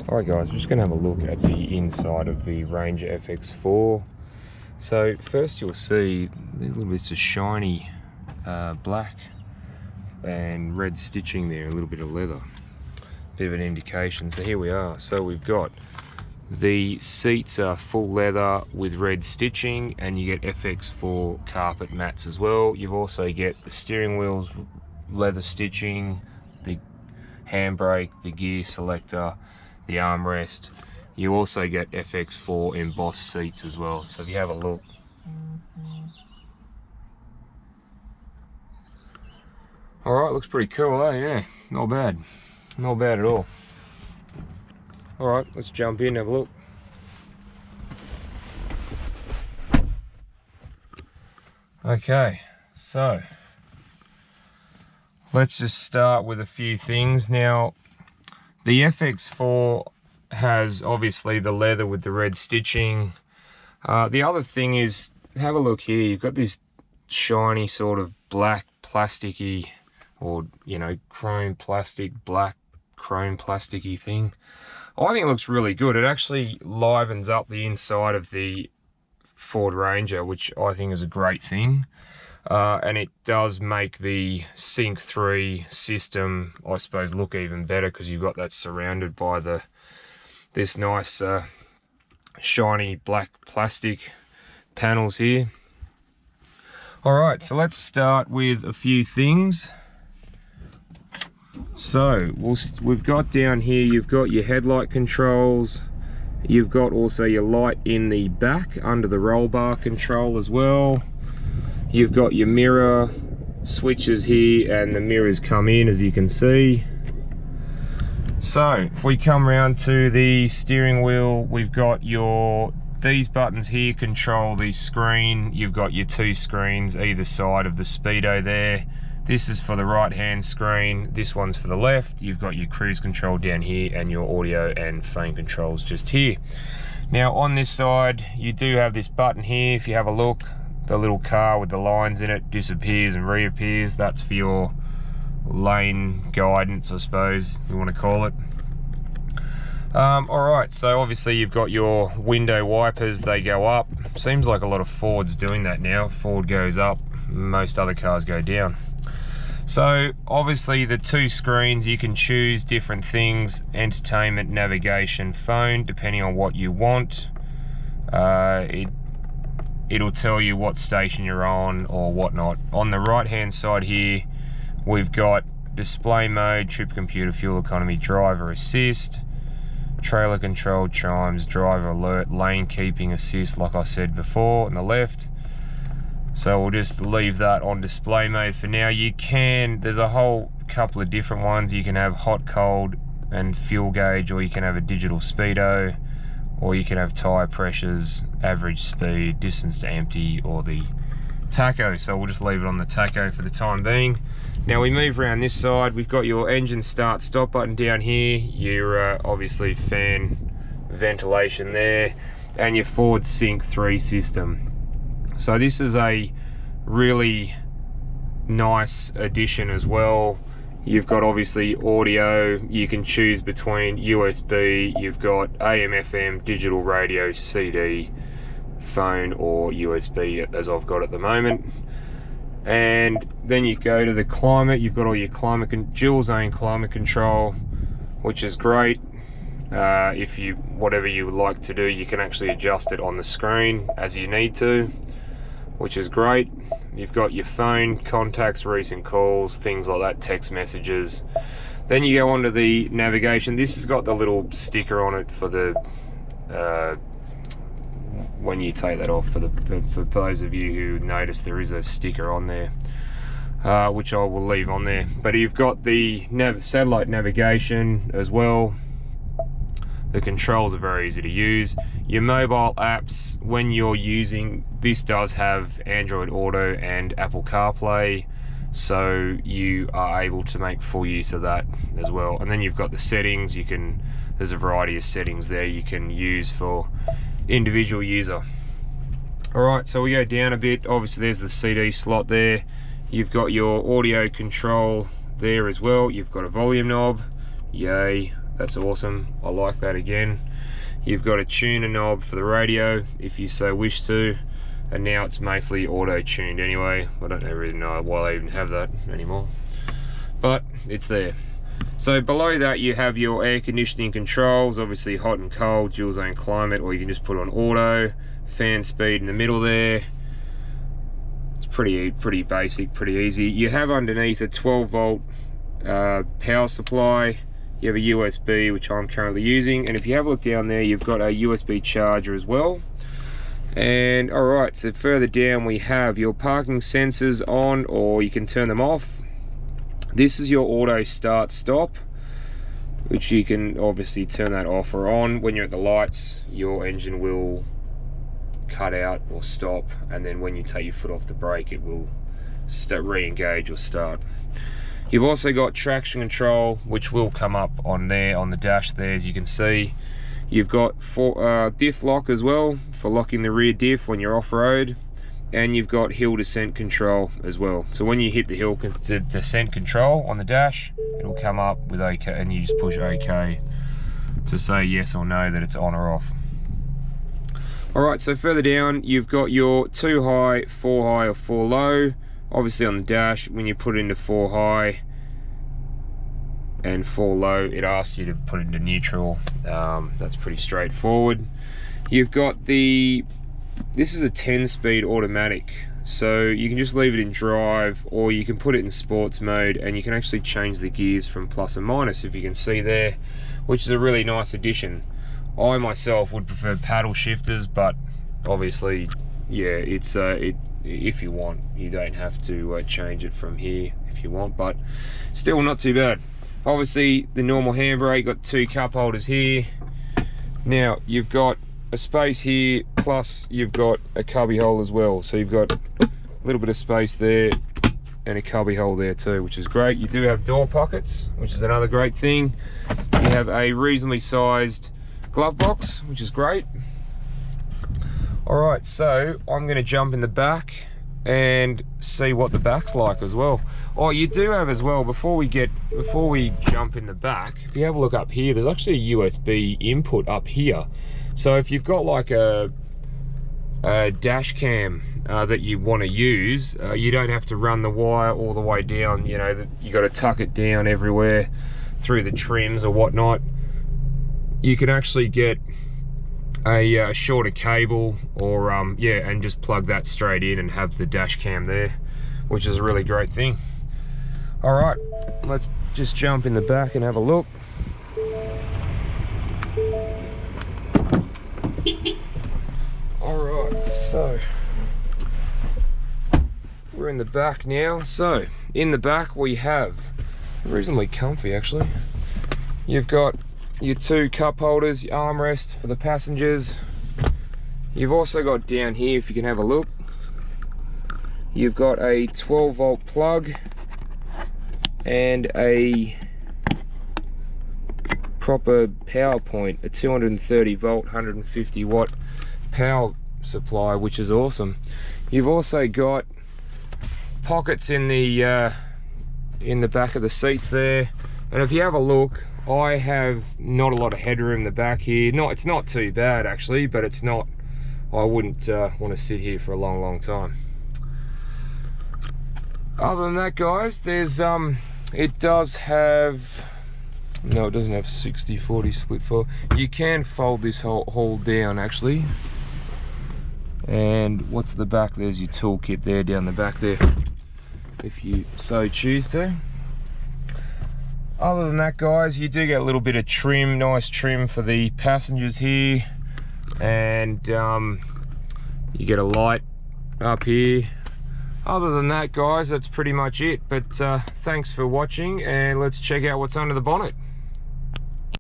Alright guys, I'm just going to have a look at the inside of the Ranger FX4. So first you'll see there's little bits of shiny black and red stitching there, a little bit of leather. Bit of an indication. So here we are. So we've got the seats are full leather with red stitching, and you get FX4 carpet mats as well. You've also get the steering wheels leather stitching, the handbrake, the gear selector, the armrest. You also get FX4 embossed seats as well. So if you have a look, all right, looks pretty cool, eh? Yeah, not bad, not bad at all. All right, let's jump in and have a look. Okay, so let's just start with a few things. Now, the FX4 has obviously the leather with the red stitching. The other thing is, have a look here, you've got this shiny sort of black plasticky, or you know, chrome plastic, black chrome plasticky thing. I think it looks really good. It actually livens up the inside of the Ford Ranger, which I think is a great thing. And it does make the Sync 3 system, I suppose, look even better, because you've got that surrounded by this nice shiny black plastic panels here. Alright, so let's start with a few things. So we've got down here, you've got your headlight controls, you've got also your light in the back under the roll bar control as well. You've got your mirror switches here, and the mirrors come in, as you can see. So if we come around to the steering wheel, we've got these buttons here control the screen. You've got your two screens either side of the speedo there. This is for the right hand screen, this one's for the left. You've got your cruise control down here and your audio and phone controls just here. Now on this side, you do have this button here. If you have a look, the little car with the lines in it disappears and reappears. That's for your lane guidance, I suppose you want to call it. Alright, so obviously you've got your window wipers, they go up. Seems like a lot of Fords doing that now. Ford goes up, most other cars go down. So obviously the two screens, you can choose different things: entertainment, navigation, phone, depending on what you want. It'll tell you what station you're on or whatnot. On the right hand side here, we've got display mode, trip computer, fuel economy, driver assist, trailer control, chimes, driver alert, lane keeping assist, like I said before, on the left. So we'll just leave that on display mode for now. There's a whole couple of different ones. You can have hot, cold, and fuel gauge, or you can have a digital speedo, or you can have tire pressures, average speed, distance to empty, or the tacho. So we'll just leave it on the tacho for the time being. Now we move around this side, we've got your engine start stop button down here, your obviously fan ventilation there, and your Ford Sync 3 system. So this is a really nice addition as well. You've got obviously audio, you can choose between USB, you've got AM, FM, digital radio, CD, phone, or USB, as I've got at the moment. And then you go to the climate, you've got all your climate, dual zone climate control, which is great. If you, whatever you would like to do, you can actually adjust it on the screen as you need to, which is great. You've got your phone, contacts, recent calls, things like that, text messages. Then you go on to the navigation. This has got the little sticker on it for the when you take that off, for those of you who notice, there is a sticker on there, which I will leave on there. But you've got the satellite navigation as well. The controls are very easy to use. Your mobile apps, when you're using, this does have Android Auto and Apple CarPlay, so you are able to make full use of that as well. And then you've got the settings. There's a variety of settings there you can use for individual user. Alright, so we go down a bit. Obviously there's the CD slot there. You've got your audio control there as well. You've got a volume knob, yay, That's awesome. I like that again. You've got a tuner knob for the radio if you so wish to, and now it's mostly auto-tuned anyway. I don't really know why they even have that anymore, but it's there. So below that you have your air conditioning controls, obviously hot and cold, dual zone climate, or you can just put on auto. Fan speed in the middle there. It's pretty basic, pretty easy. You have underneath a 12-volt power supply. You have a USB, which I'm currently using, and if you have a look down there, you've got a USB charger as well. And alright, so further down we have your parking sensors on, or you can turn them off. This is your auto start stop, which you can obviously turn that off or on. When you're at the lights, your engine will cut out or stop, and then when you take your foot off the brake, it will re-engage or start. You've also got traction control, which will come up on there on the dash there, as you can see. You've got diff lock as well for locking the rear diff when you're off-road, and you've got hill descent control as well. So when you hit the hill descent control on the dash, it'll come up with OK, and you just push OK to say yes or no that it's on or off. Alright, so further down you've got your 2 high, 4 high or 4 low. Obviously on the dash, when you put it into 4 high and 4 low, it asks you to put it into neutral. That's pretty straightforward. You've got this is a 10-speed automatic, so you can just leave it in drive, or you can put it in sports mode, and you can actually change the gears from plus and minus, if you can see there, which is a really nice addition. I myself would prefer paddle shifters, but obviously, yeah, it's if you want, you don't have to change it from here if you want, but still not too bad. Obviously the normal handbrake, got 2 cup holders here. Now you've got a space here, plus you've got a cubby hole as well, so you've got a little bit of space there and a cubby hole there too, which is great. You do have door pockets, which is another great thing. You have a reasonably sized glove box, which is great. Alright, so I'm going to jump in the back and see what the back's like as well. Oh, you do have as well, before we jump in the back, if you have a look up here, there's actually a USB input up here. So if you've got like a dash cam that you want to use, you don't have to run the wire all the way down, you know, you got to tuck it down everywhere through the trims or whatnot. You can actually get a shorter cable, or yeah, and just plug that straight in and have the dash cam there, which is a really great thing. All right, let's just jump in the back and have a look. All right, so we're in the back now. So in the back we have reasonably comfy actually. You've got your 2 cup holders, your armrest for the passengers. You've also got down here, if you can have a look, you've got a 12-volt plug and a proper power point, a 230 volt 150 watt power supply, which is awesome. You've also got pockets in the back of the seats there, and if you have a look, I have not a lot of headroom in the back here. It's not too bad actually, but it's not, I wouldn't want to sit here for a long time. Other than that guys, there's it does have, no it doesn't have 60/40 split fold. You can fold this whole down actually. And what's the back, there's your toolkit there down the back there, if you so choose to. Other than that guys, you do get a little bit of trim, nice trim for the passengers here, and you get a light up here. Other than that guys, that's pretty much it, but thanks for watching, and let's check out what's under the bonnet.